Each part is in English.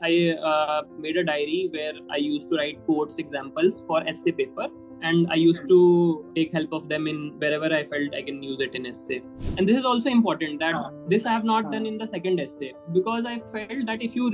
I made a diary where I used to write quotes examples for essay paper, and I used to take help of them in wherever I felt I can use it in essay. And this is also important that this I have not done in the second essay, because I felt that if you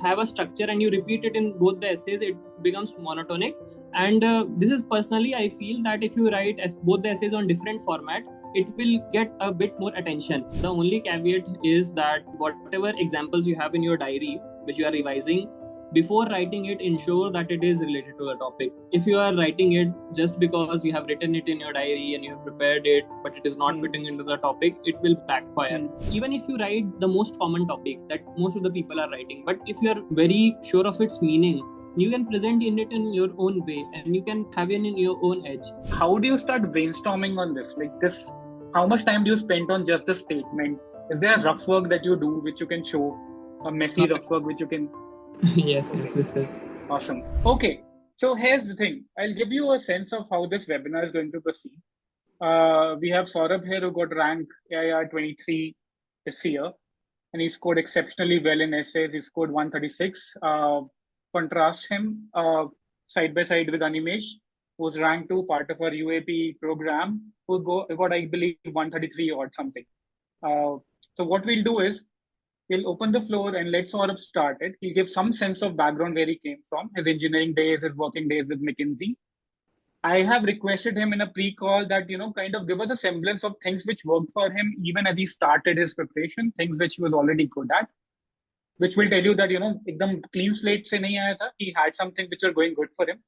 have a structure and you repeat it in both the essays, it becomes monotonic. And this is personally, I feel that if you write both the essays on different format, it will get a bit more attention. The only caveat is that whatever examples you have in your diary, which you are revising, before writing it, ensure that it is related to the topic. If you are writing it just because you have written it in your diary and you have prepared it, but it is not fitting into the topic, it will backfire. Even if you write the most common topic that most of the people are writing, but if you are very sure of its meaning, you can present in it in your own way and you can have it in your own edge. How do you start brainstorming on this? Like this, how much time do you spend on just the statement? Is there a rough work that you do which you can show? A messy rough work which you can... Yes, this is awesome. Okay, so here's the thing. I'll give you a sense of how this webinar is going to proceed. We have Saurabh here who got rank AIR 23 this year, and he scored exceptionally well in essays. He scored 136. Contrast him side by side with Animesh, who's ranked 2, part of our UAP program, who got, I believe, 133 or something. So what we'll do is, we'll open the floor and let Saurabh start it. He'll give some sense of background where he came from, his engineering days, his working days with McKinsey. I have requested him in a pre-call that, kind of give us a semblance of things which worked for him, even as he started his preparation, things which he was already good at, which will tell you that, ekdam clean slate se nahi aaya tha. He had something which are going good for him.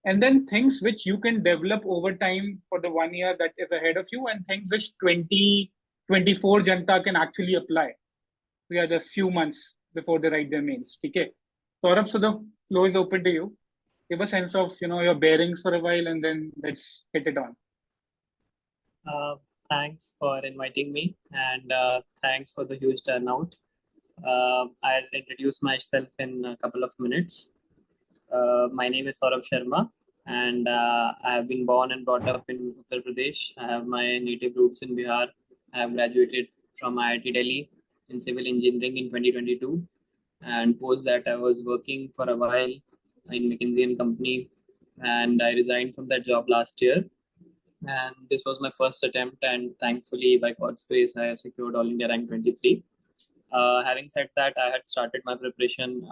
And then things which you can develop over time for the 1 year that is ahead of you, and things which 2024 Janta can actually apply. We are just few months before they write their mains. Okay. Saurabh, so the floor is open to you. Give a sense of your bearings for a while, and then let's hit it on. Thanks for inviting me, and thanks for the huge turnout. I'll introduce myself in a couple of minutes. My name is Saurabh Sharma, and I have been born and brought up in Uttar Pradesh. I have my native roots in Bihar. I have graduated from IIT Delhi in civil engineering in 2022, and post that I was working for a while in McKinsey & Company, and I resigned from that job last year. And this was my first attempt, and thankfully, by God's grace, I secured All India rank 23. Having said that, I had started my preparation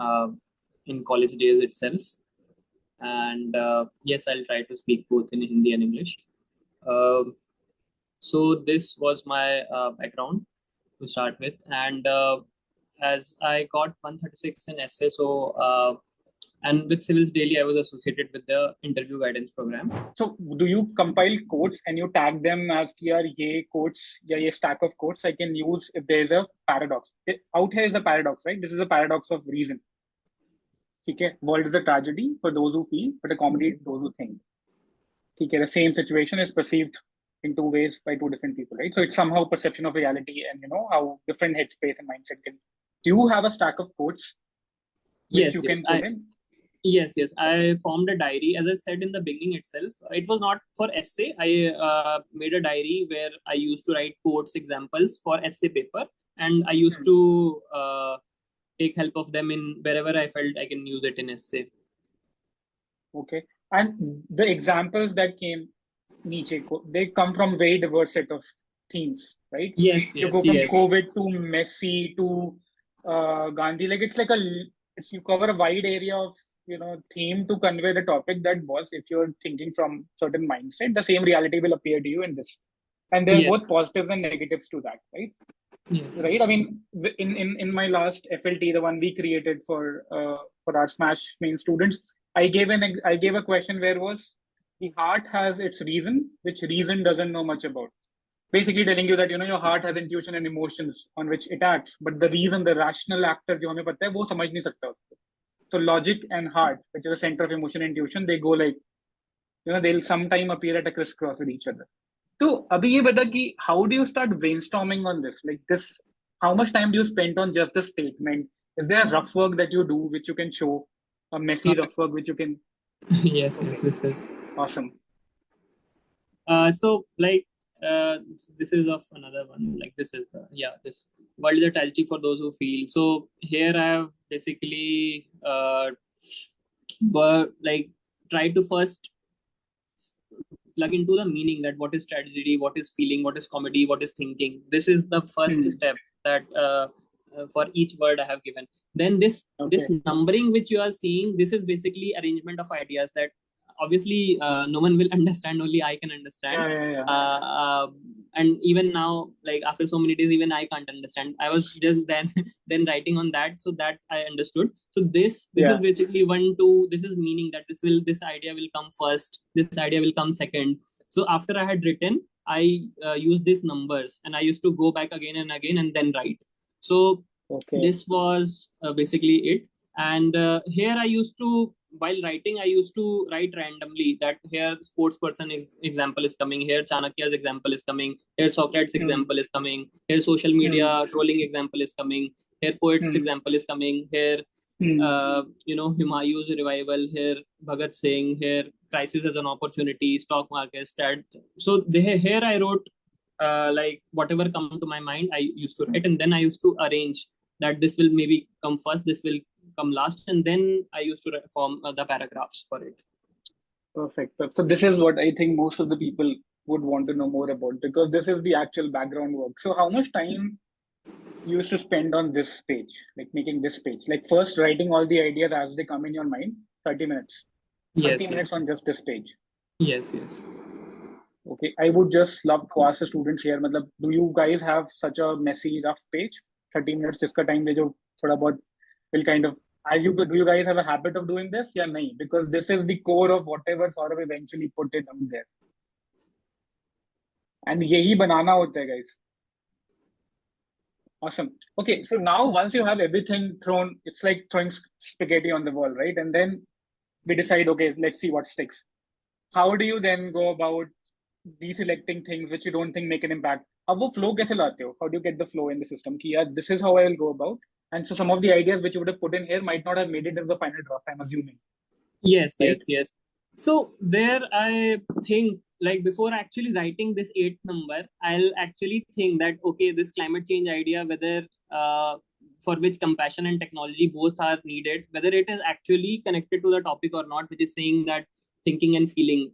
in college days itself, and yes, I'll try to speak both in Hindi and English. So this was my background to start with, and as I got 136 in essay, so and with Civilsdaily, I was associated with the interview guidance program. So do you compile quotes and you tag them as ye quotes, ye stack of quotes I can use if there is a paradox? Out here is a paradox, right? This is a paradox of reason. Okay, world is a tragedy for those who feel, but a comedy for those who think. Okay, the same situation is perceived in two ways by two different people, right? So it's somehow perception of reality, and how different headspace and mindset can. Do you have a stack of quotes which you can put in? Yes. I formed a diary. As I said in the beginning itself, it was not for essay. I made a diary where I used to write quotes examples for essay paper, and I used to take help of them in wherever I felt I can use it in essay. Okay. And the examples that came they come from very diverse set of themes, right? Yes. You go from COVID to Messi to Gandhi. Like you cover a wide area of theme to convey the topic that was, if you're thinking from certain mindset, the same reality will appear to you in this. And there are both positives and negatives to that, right? Yes. Right. I mean, in my last FLT, the one we created for our Smash main students, I gave a question where was the heart has its reason, which reason doesn't know much about. Basically telling you that your heart has intuition and emotions on which it acts, but the reason, the rational actor जो हमें पता है वो समझ नहीं सकता उसको. So logic and heart, which is the center of emotion and intuition, they go like, they'll sometime appear at a crisscross with each other. So, abhi ye bata ki how do you start brainstorming on this? Like this, how much time do you spend on just the statement? Is there a rough work that you do which you can show? A messy rough work which you can... Yes. Awesome. So like this is of another one. Like this is this. world is a tragedy for those who feel. So here I have basically tried to first plug into the meaning, that what is tragedy, what is feeling, what is comedy, what is thinking. This is the first step that for each word I have given. Then this numbering which you are seeing, this is basically arrangement of ideas that obviously no one will understand, only I can understand. And even now, like after so many days, even I can't understand. I was just then writing on that, so that I understood. So this is basically 1, 2. This is meaning that this idea will come first, this idea will come second. So after I had written, I used these numbers, and I used to go back again and again and then write. So this was basically it. And here I used to, while writing, I used to write randomly, that here sports person example is coming, here Chanakya's example is coming, here Socrates example is coming, here social media trolling example is coming, here poets example is coming, here Humayun's revival, here Bhagat Singh, here crisis as an opportunity, stock market, stat. So here I wrote like whatever come to my mind, I used to write, and then I used to arrange that this will maybe come first, this will come last, and then I used to form the paragraphs for it. Perfect. So this is what I think most of the people would want to know more about, because this is the actual background work. So how much time you used to spend on this page, like making this page? Like first writing all the ideas as they come in your mind, 30 minutes. 30 minutes on just this page. Yes. Okay, I would just love to ask the students here, do you guys have such a messy, rough page? 30 minutes jiska time de jo thoda bahut will kind of, do you guys have a habit of doing this? Yeah, nahi, because this is the core of whatever Saurabh eventually put it out there. And yehi banana hota hai, guys. Awesome. Okay, so now once you have everything thrown, it's like throwing spaghetti on the wall, right? And then we decide, okay, let's see what sticks. How do you then go about deselecting things which you don't think make an impact? अब वो flow कैसे लाते हो? How do you get the flow in the system? कि यार, this is how I will go about. And so some of the ideas which you would have put in here might not have made it in the final draft, I'm assuming. Yes, right? Yes. So there I think, like before actually writing this 8th number, I'll actually think that, okay, this climate change idea, whether for which compassion and technology both are needed, whether it is actually connected to the topic or not, which is saying that thinking and feeling,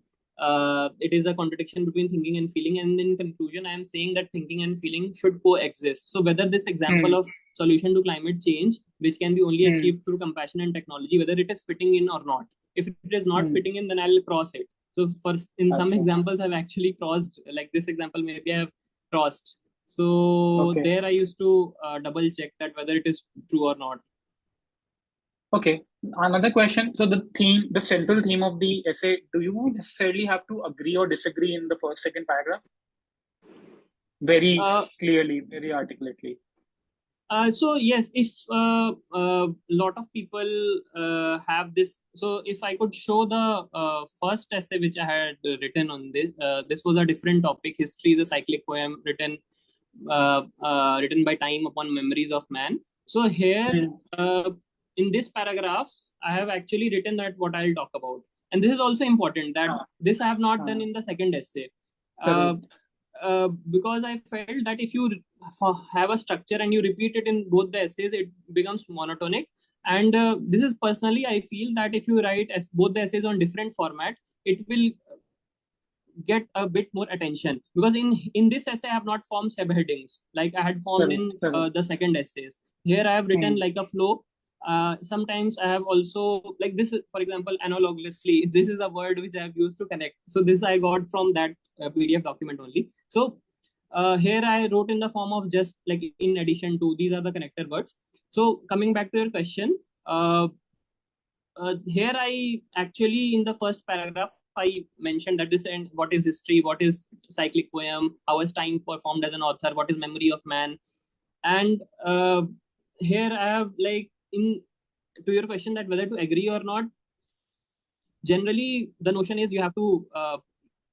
it is a contradiction between thinking and feeling. And in conclusion, I am saying that thinking and feeling should coexist. So whether this example of solution to climate change, which can be only achieved through compassion and technology, whether it is fitting in or not. If it is not fitting in, then I'll cross it. So in some examples, I've actually crossed, like this example, maybe I've crossed. So there I used to double check that whether it is true or not. Okay. Another question. So the central theme of the essay, do you necessarily have to agree or disagree in the first, second paragraph? Very clearly, very articulately. So yes, if a lot of people have this, so if I could show the first essay which I had written on this, this was a different topic. History is a cyclic poem written by time upon memories of man. So here, in this paragraph, I have actually written that what I'll talk about, and this is also important that this I have not done in the second essay. Because I felt that if you have a structure and you repeat it in both the essays, it becomes monotonic. And this is personally, I feel that if you write both the essays on different format, it will get a bit more attention. Because in this essay, I have not formed subheadings like I had formed in the second essays. Here I have written like a flow. Sometimes I have also, like this, for example, analogously, this is a word which I have used to connect. So this I got from that PDF document only. So here I wrote in the form of just like in addition to, these are the connector words. So coming back to your question, here I actually, in the first paragraph, I mentioned that this and what is history, what is cyclic poem, how is time formed as an author, what is memory of man. And here I have, like, to your question that whether to agree or not, generally the notion is you have to,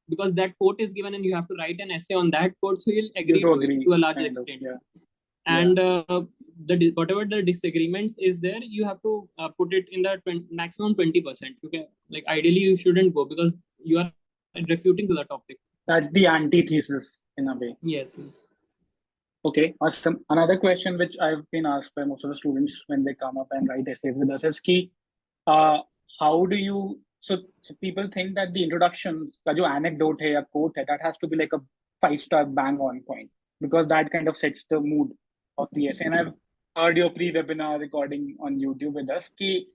because that quote is given and you have to write an essay on that quote, so you'll agree to a large extent. And whatever the disagreements is there, you have to put it in the maximum 20%. Okay, like ideally you shouldn't go because you are refuting to the topic. That's the antithesis in a way. Yes. Okay, awesome. Another question which I've been asked by most of the students when they come up and write essays with us is ki, uh, how do you, so people think that the introduction, ka jo anecdote hai, ya quote hai, that has to be like a five-star bang on point because that kind of sets the mood of the essay. And I've heard your pre-webinar recording on YouTube with us ki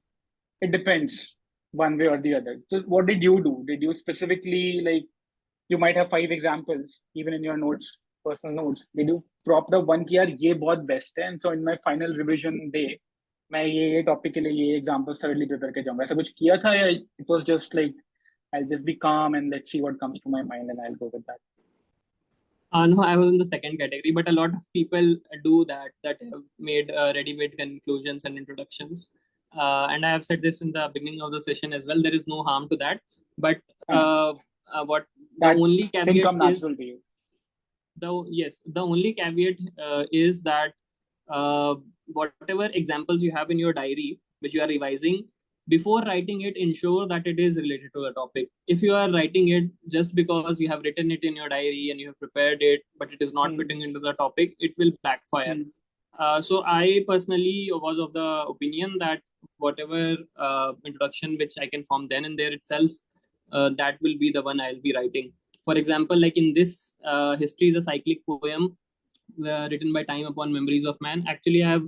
it depends one way or the other. So what did you do? Did you specifically like, you might have five examples even in your notes, personal notes. Did you prop the one कि यार ये बहुत best है, and so in my final revision day मैं ये topic के लिए ये एग्जांपल्स thoroughly prepare के जाऊंगा, ऐसा कुछ किया था या it was just like I'll just be calm and let's see what comes to my mind and I'll go with that? No, I was in the second category, but a lot of people do that have made ready-made conclusions and introductions. And I have said this in the beginning of the session as well. There is no harm to that, but हाँ, what the that only thing caveat come is natural to you. the only caveat is that whatever examples you have in your diary which you are revising, before writing it, ensure that it is related to the topic. If you are writing it just because you have written it in your diary and you have prepared it but it is not Hmm. fitting into the topic, it will backfire. Hmm. So I personally was of the opinion that whatever introduction which I can form then and there itself, that will be the one I'll be writing. For example, like in this, history is a cyclic poem written by time upon memories of man. Actually, I have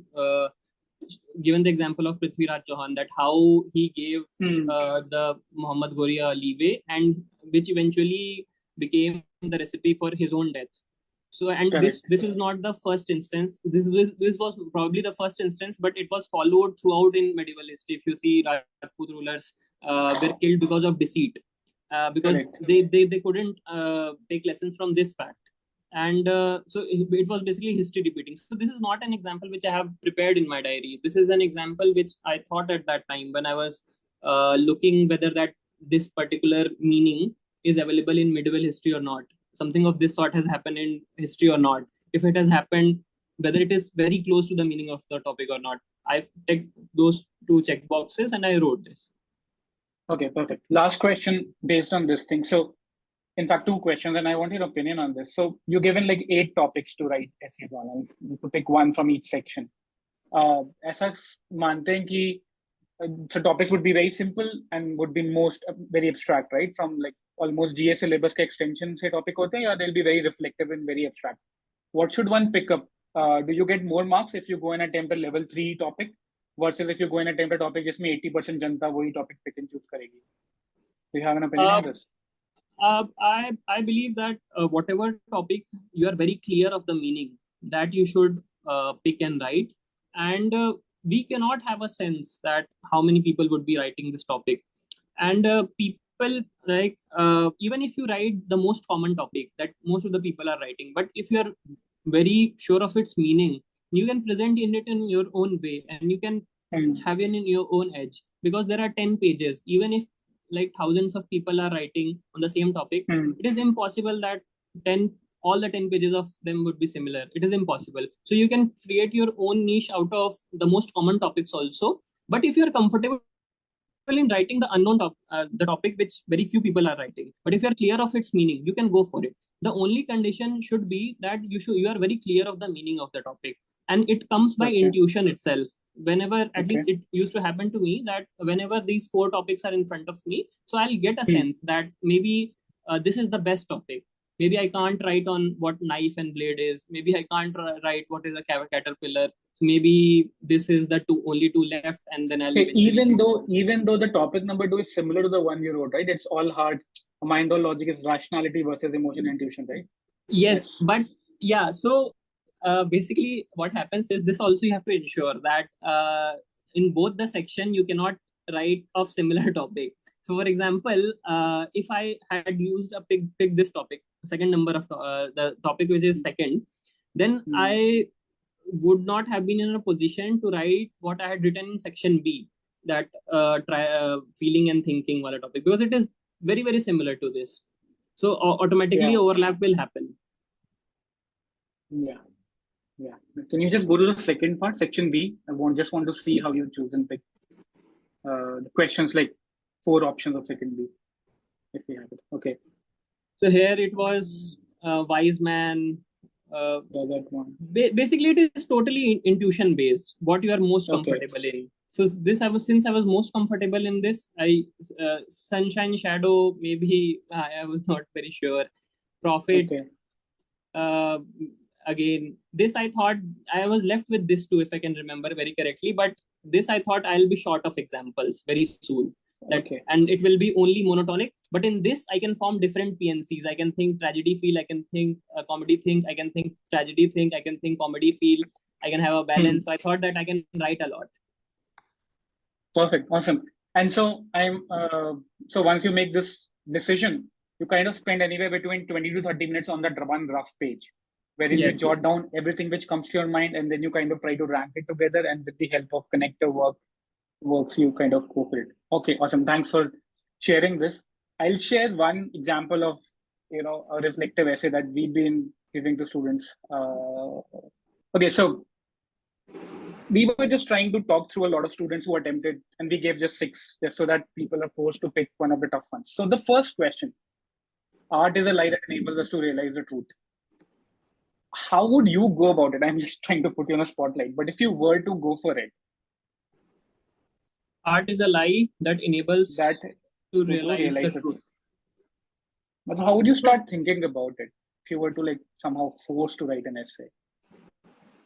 given the example of Prithviraj Chauhan, that how he gave Hmm. the Muhammad Ghori a leeway, and which eventually became the recipe for his own death. So, and this Correct. this is not the first instance. This was probably the first instance, but it was followed throughout in medieval history. If you see, Rajput rulers were killed because of deceit, because Correct. they couldn't take lessons from this fact. And so it was basically history repeating. So this is not an example which I have prepared in my diary. This is an example which I thought at that time when I was looking whether that this particular meaning is available in medieval history or not. Something of this sort has happened in history or not. If it has happened, whether it is very close to the meaning of the topic or not. I've ticked those two check boxes and I wrote this. Okay, perfect. Last question based on this thing. So, in fact, two questions, and I want your opinion on this. So, you're given like 8 topics to write essays on, and you have to pick one from each section. ऐसा मानते हैं कि so topics would be very simple and would be most very abstract, right? From like almost GA syllabus के extension से topic होते हैं, या they'll be very reflective and very abstract. What should one pick up? Do you get more marks if you go and attempt a level 3 topic versus if you go and attempt a topic जिसमें 80% जनता वही topic pick and choose करेगी? Do you have an opinion Uh, on this? I believe that whatever topic you are very clear of the meaning, that you should pick and write, and we cannot have a sense that how many people would be writing this topic, and people like even if you write the most common topic that most of the people are writing, but if you are very sure of its meaning, you can present in it in your own way and you can Hmm. have it in your own edge, because there are 10 pages. Even if like thousands of people are writing on the same topic, Hmm. it is impossible that 10 all the 10 pages of them would be similar. It is impossible. So you can create your own niche out of the most common topics also. But if you're comfortable in writing the unknown the topic which very few people are writing, but if you're clear of its meaning, you can go for it. The only condition should be that you are very clear of the meaning of the topic, and it comes by Okay. intuition itself. Whenever, at Okay. least it used to happen to me, that whenever these four topics are in front of me, so I'll get a Hmm. sense that maybe this is the best topic. Maybe I can't write on what knife and blade is. Maybe I can't write what is a caterpillar. Maybe this is the only two left, and then I'll Okay, eventually choose. even though the topic number 2 is similar to the one you wrote, right? It's all hard. Mind or logic is rationality versus emotion and intuition, right? Yes, It's but yeah, so basically what happens is this also you have to ensure that in both the section you cannot write of similar topic. So for example, if I had used a pick this topic, second number of the topic which is second, then hmm. I would not have been in a position to write what I had written in section B, that feeling and thinking wala topic, because it is very similar to this. So automatically Yeah, overlap will happen. yeah, yeah. Can you just go to the second part, section B? Just want to see how you choose and pick the questions, like 4 options of second B, if you have it. Okay. So here it was wise man, that one. Basically it is totally intuition based, what you are most Okay. comfortable in. So this since I was most comfortable in this, I sunshine, shadow, maybe I was not very sure. Profit, Okay. uh, again, this I thought I was left with this too, if I can remember very correctly. But this I thought I'll be short of examples very soon. Okay. And it will be only monotonic. But in this, I can form different PNCs. I can think tragedy feel. I can think comedy think. I can think tragedy think. I can think comedy feel. I can have a balance. So I thought that I can write a lot. Perfect. Awesome. And so so once you make this decision, you kind of spend anywhere between 20 to 30 minutes on that one rough page, wherein you Yes, jot yes. down everything which comes to your mind, and then you kind of try to rank it together, and with the help of connector works, you kind of go for it. Okay, awesome. Thanks for sharing this. I'll share one example of a reflective essay that we've been giving to students. Okay, so we were just trying to talk through a lot of students who attempted, and we gave just 6, just so that people are forced to pick one of the tough ones. So the first question: art is a light that enables us to realize the truth. How would you go about it? I'm just trying to put you on a spotlight, but if you were to go for it, Art is a lie that enables that to to realize the realize the truth. truth. But how would you start thinking about it if you were to somehow force to write an essay?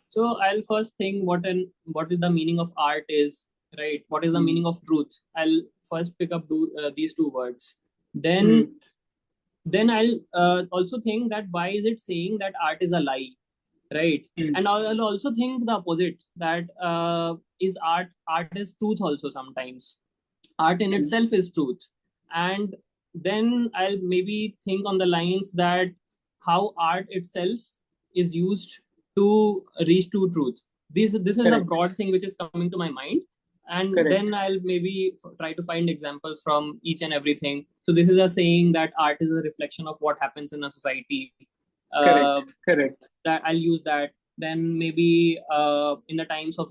So I'll first think what is the meaning of art is, right? What is the meaning of truth? I'll first pick up these two words. Then I'll also think that why is it saying that art is a lie, right? And I'll also think the opposite, that is art is truth also sometimes. Art in itself is truth. And then I'll maybe think on the lines that how art itself is used to reach to truth. This is a Correct. broad thing which is coming to my mind. And Correct. then I'll maybe try to find examples from each and everything. So this is a saying that art is a reflection of what happens in a society. Correct. That I'll use that. Then maybe in the times of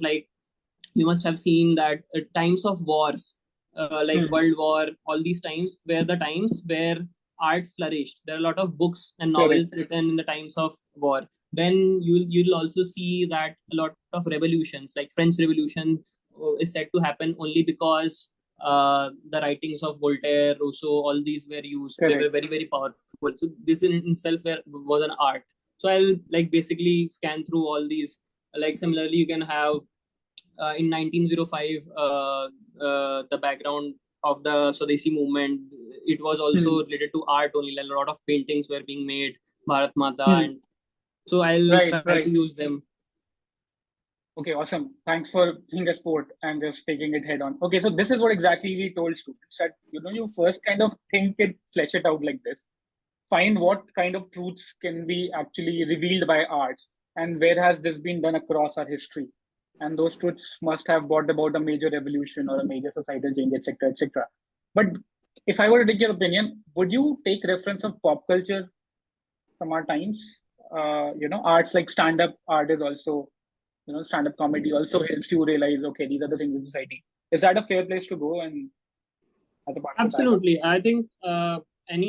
you must have seen that times of wars, World War, all these times were the times where art flourished. There are a lot of books and novels written in the times of war. Then you'll also see that a lot of revolutions, like French Revolution, is said to happen only because the writings of Voltaire, Rousseau, all these were used. They were very, very powerful. So this in itself was an art. So I'll basically scan through all these. Similarly, you can have in 1905 the background of the Swadeshi movement. It was also related to art only. A lot of paintings were being made, Bharat Mata, and so I'll try to use them. Okay, awesome. Thanks for being a sport and just taking it head on. Okay, so this is what exactly we told students, that you first kind of think it, flesh it out like this. Find what kind of truths can be actually revealed by arts, and where has this been done across our history. And those truths must have brought about a major revolution or a major societal change, etc., etc. But if I were to take your opinion, would you take reference of pop culture from our times? Arts like stand-up art is also, stand-up comedy also helps you realize, okay, these are the things in society. Is that a fair place to go? And as a part of absolutely, I think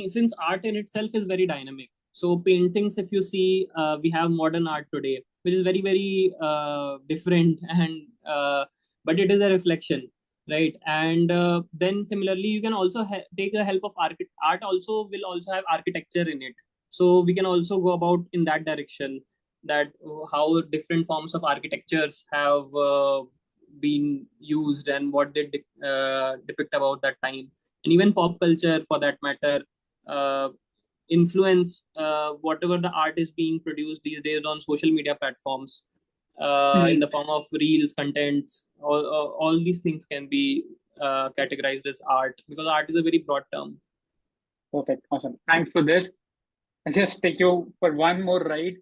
since art in itself is very dynamic. So paintings, if you see, we have modern art today, which is very, very different, and but it is a reflection, right? And then similarly, you can also take the help of art. Also will also have architecture in it. So we can also go about in that direction, that how different forms of architectures have been used and what they depict about that time. And even pop culture, for that matter, influence whatever the art is being produced these days on social media platforms, in the form of reels, contents. All these things can be categorized as art, because art is a very broad term. Perfect. Awesome. Thanks for this. I'll just take you for one more ride.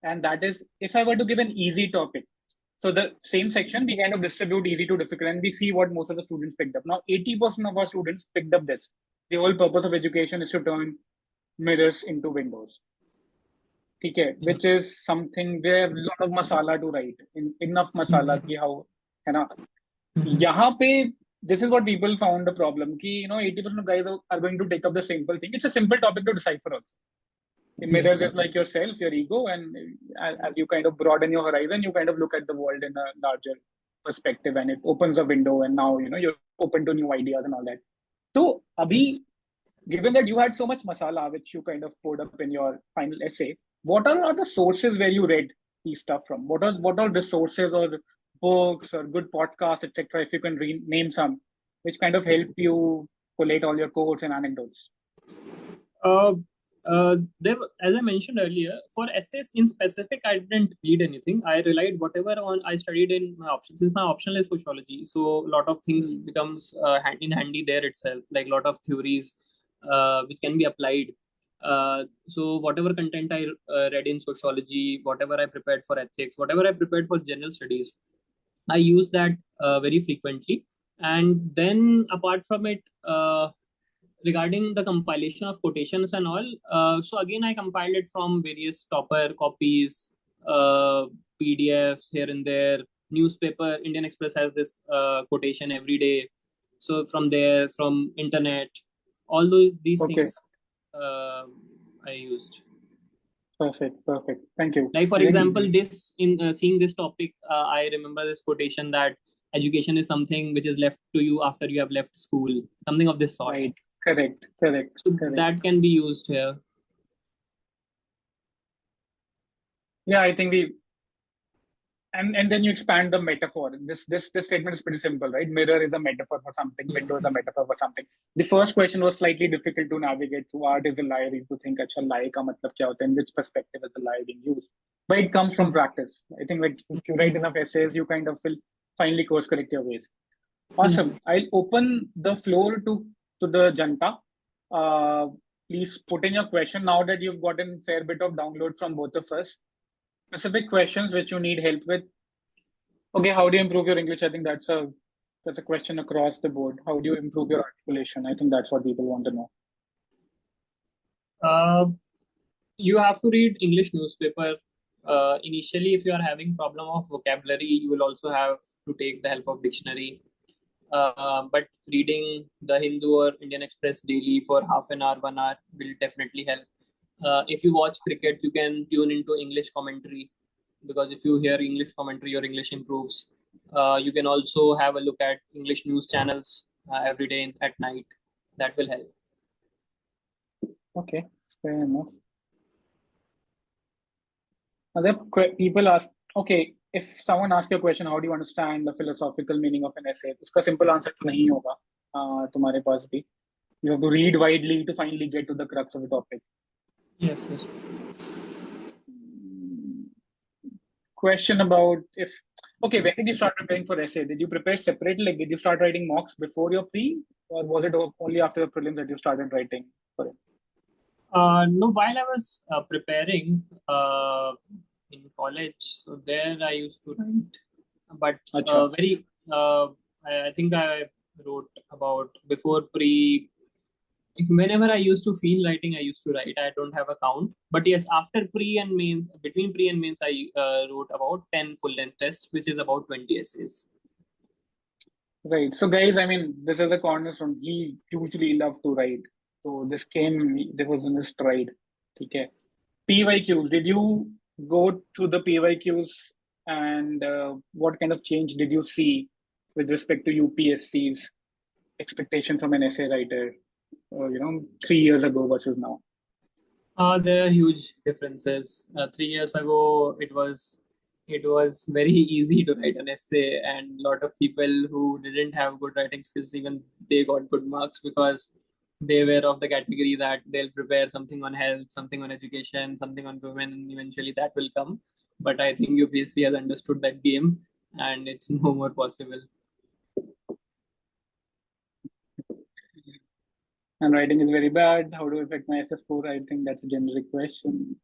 And that is, if I were to give an easy topic. So the same section, we kind of distribute easy to difficult, and we see what most of the students picked up. Now, 80% of our students picked up this. The whole purpose of education is to turn mirrors into windows. Okay, which is something where a lot of masala to write. Enough masala ki how, है ना? यहाँ पे, this is what people found the problem. Ki, 80% of guys are going to take up the simple thing. It's a simple topic to decipher also. The mirror Yes. is like yourself, your ego, and as you kind of broaden your horizon, you kind of look at the world in a larger perspective, and it opens a window, and now you're open to new ideas and all that. So, Yes. Abhi, given that you had so much masala, which you kind of poured up in your final essay, what are the sources where you read these stuff from? What are the sources or books or good podcasts, etc.? If you can name some, which kind of help you collate all your quotes and anecdotes. Uh, as I mentioned earlier, for essays in specific, I didn't read anything. I relied whatever on I studied in my options. Since my optional is sociology, so a lot of things Hmm. becomes in handy there itself. Like a lot of theories which can be applied. So whatever content I read in sociology, whatever I prepared for ethics, whatever I prepared for general studies, I use that very frequently. And then apart from it, regarding the compilation of quotations and all, so again, I compiled it from various topper copies, uh, PDFs here and there. Newspaper, Indian Express has this quotation every day. So from there, from internet, all these Okay, things uh, I used. perfect, perfect. Thank you. Like for Really, example, this in seeing this topic, I remember this quotation that education is something which is left to you after you have left school, something of this sort. right. Correct, correct, So correct. that can be used here. Yeah, I think we and then you expand the metaphor. This statement is pretty simple, right? Mirror is a metaphor for something, Yes, window is a yes. metaphor for something. The first question was slightly difficult to navigate through. Art is a lie. You to think acha lie ka matlab kya hota hai, in which perspective is the lie being used. But it comes from True. practice. I think like if you write enough essays, you kind of will finally course correct your ways. Yeah. Awesome. I'll open the floor to the Janta. Uh, please put in your question now that you've gotten a fair bit of download from both of us. Specific questions which you need help with. Okay, how do you improve your English? I think that's a question across the board. How do you improve your articulation? I think that's what people want to know. Uh, you have to read English newspaper. Initially, if you are having problem of vocabulary, you will also have to take the help of dictionary. But reading the Hindu or Indian Express daily for half an hour, 1 hour will definitely help. If you watch cricket, you can tune into English commentary because if you hear English commentary, your English improves. You can also have a look at English news channels every day at night. That will help. Okay, fair enough. Other people ask, okay, if someone asks you a question, how do you understand the philosophical meaning of an essay? उसका simple answer तो नहीं होगा तुम्हारे पास भी. You have to read widely to finally get to the crux of the topic. Yes, yes. Question about if okay, when did you start preparing for essay? Did you prepare separately? Like, did you start writing mocks before your pre, or was it only after the prelims that you started writing for it? No, while I was preparing in college, so there I used to write, but Acha. very, I think I wrote about before pre. Whenever I used to feel writing, I used to write. I don't have a count, but yes, after pre and mains, between pre and mains, I wrote about 10 full length tests, which is about 20 essays. Right. So, guys, I mean, this is a cornerstone. He hugely loved to write. So this was in his stride. Okay. PYQs. Did you go through the PYQs and what kind of change did you see with respect to UPSC's expectation from an essay writer? 3 years ago versus now. There are huge differences. 3 years ago, it was very easy to write an essay, and a lot of people who didn't have good writing skills, even they got good marks because they were of the category that they'll prepare something on health, something on education, something on women, and eventually that will come. But I think UPSC has understood that game, and it's no more possible. And writing is very bad. How do I affect my SS score? I think that's a generic question.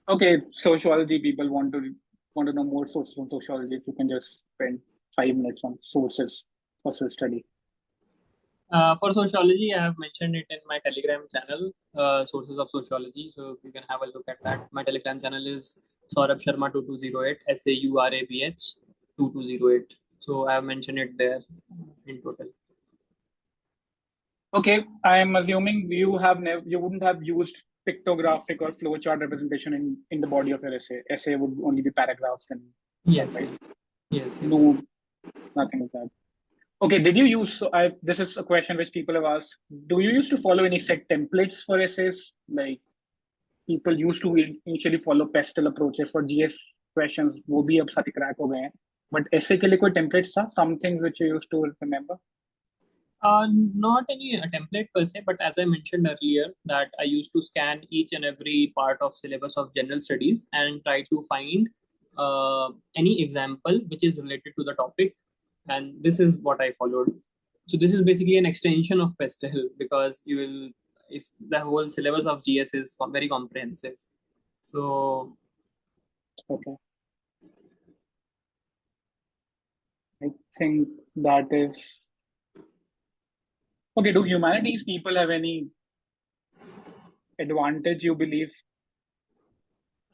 Okay, sociology people want to know more sources on sociology. If you can just spend 5 minutes on sources for self study. For sociology, I have mentioned it in my Telegram channel, Sources of Sociology. So you can have a look at that. My Telegram channel is Saurabh Sharma 2208, SAURABH 2208. So I have mentioned it there in total. Okay, I am assuming you wouldn't have used pictographic or flowchart representation in the body of your essay. Essay would only be paragraphs and Yes, right? yes. No, nothing like that. Okay, did you use, so this is a question which people have asked, do you used to follow any set templates for essays? Like people used to initially follow pestle approaches for GS questions, वो भी अब सारे crack हो गए हैं. But essay के लिए कोई templates था? Some things which you used to remember? Not any template per se, but as I mentioned earlier, that I used to scan each and every part of syllabus of general studies and try to find any example which is related to the topic, and this is what I followed. So this is basically an extension of Pestle because you will, if the whole syllabus of GS is very comprehensive. So Okay. I think that is okay. Do humanities people have any advantage, you believe?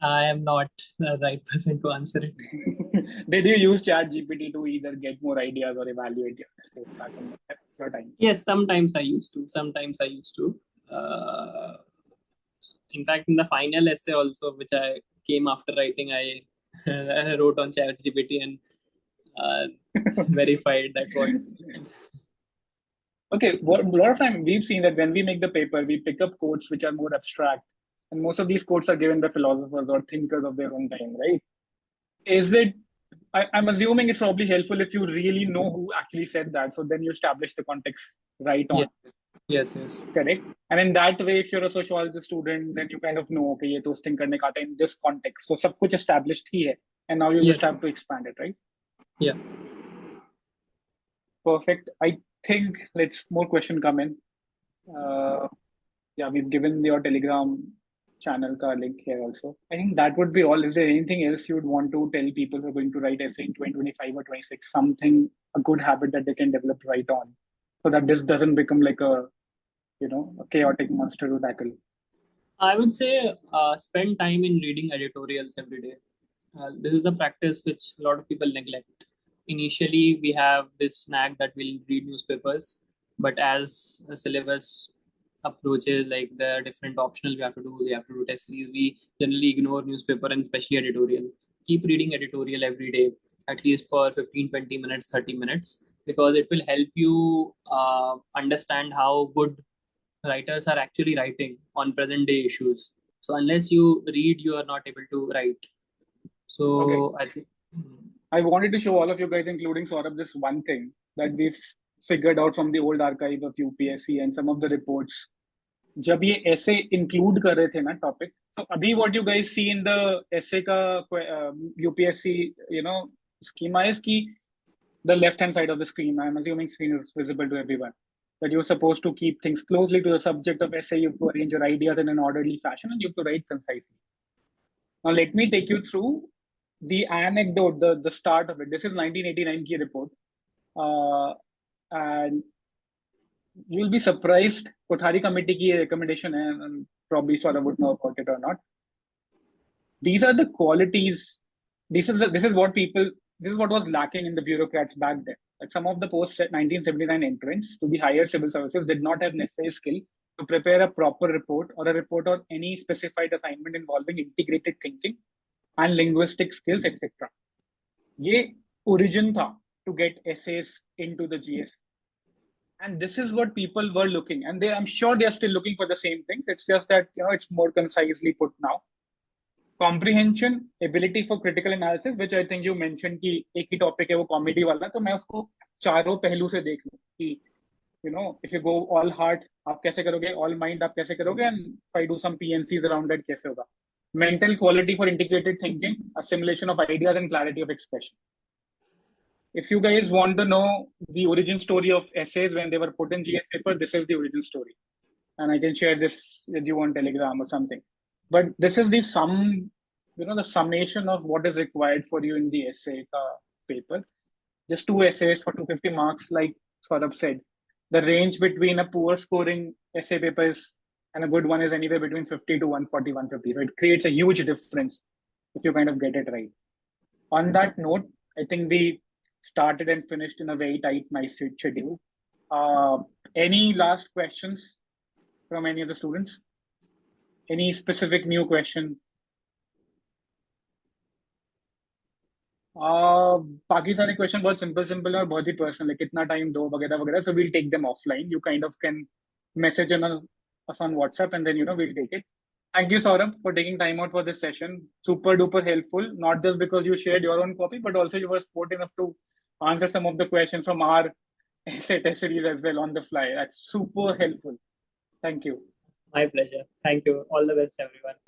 I am not the right person to answer it. Did you use ChatGPT to either get more ideas or evaluate your essays back in your time? Yes, sometimes I used to. Sometimes I used to. Uh, in fact, in the final essay also, which I came after writing, I wrote on ChatGPT and verified that what. Okay, a lot of time we've seen that when we make the paper, we pick up quotes which are more abstract, and most of these quotes are given by philosophers or thinkers of their own time, right? Is it? I'm assuming it's probably helpful if you really know who actually said that, so then you establish the context right on. Yes, yes. Correct. And in that way, if you're a sociology student, then you kind of know, okay, ये तो think करने का था in this context. So सब कुछ established ही है, and now you just have to expand it, right? Yeah. Perfect. I think let's more question come in. Yeah, we've given your Telegram channel ka link here also. I think that would be all. Is there anything else you would want to tell people who are going to write essay in 2025 or 26? Something, a good habit that they can develop right on, so that this doesn't become like a a chaotic monster to tackle. I would say spend time in reading editorials every day. This is a practice which a lot of people neglect. Initially, we have this knack that we'll read newspapers, but as the syllabus approaches, like the different optional we have to do test series, we generally ignore newspaper and especially editorial. Keep reading editorial every day, at least for 15, 20 minutes, 30 minutes, because it will help you understand how good writers are actually writing on present day issues. So unless you read, you are not able to write. So Okay. I think I wanted to show all of you guys, including Saurabh, this one thing that we've figured out from the old archive of UPSC and some of the reports. जब ये essay include कर रहे थे ना topic, तो अभी what you guys see in the essay का UPSC schema is कि the left hand side of the screen. I'm assuming screen is visible to everyone. That you're supposed to keep things closely to the subject of essay. You have to arrange your ideas in an orderly fashion, and you have to write concisely. Now let me take you through the anecdote, the start of it. This is 1989 key report, and you'll be surprised. Kothari committee की recommendation है, and probably Saurabh would know about it or not. These are the qualities. This is what was lacking in the bureaucrats back then. That some of the post 1979 entrants to the higher civil services did not have necessary skill to prepare a proper report or a report on any specified assignment involving integrated thinking and linguistic skills, etc. ये origin था to get essays into the GS. And this is what people were looking, and I'm sure they are still looking for the same things. It's just that it's more concisely put now. Comprehension, ability for critical analysis, which I think you mentioned कि एक ही topic है वो comedy वाला, तो मैं उसको चारों पहलू से देख लूं कि if you go all heart आप कैसे करोगे, all mind आप कैसे करोगे, and if I do some PNCs around it कैसे होगा. Mental quality for integrated thinking, assimilation of ideas and clarity of expression. If you guys want to know the origin story of essays when they were put in GS paper, this is the origin story. And I can share this with you on Telegram or something. But this is the the summation of what is required for you in the essay paper. Just 2 essays for 250 marks, like Saurabh said. The range between a poor scoring essay paper and a good one is anywhere between 50 to 140, 150. So it creates a huge difference if you kind of get it right. On that note, I think we started and finished in a very tight, nice schedule. Any last questions from any of the students? Any specific new question? बाकी सारे question बहुत simple और बहुत ही personal है, कितना time दो वगैरह वगैरह, so we'll take them offline. You kind of can message us on WhatsApp and then we'll take it. Thank you, Saurabh, for taking time out for this session. Super duper helpful, not just because you shared your own copy, but also you were sport enough to answer some of the questions from our essay test series as well on the fly. That's super helpful. Thank you. My pleasure. Thank you. All the best, everyone.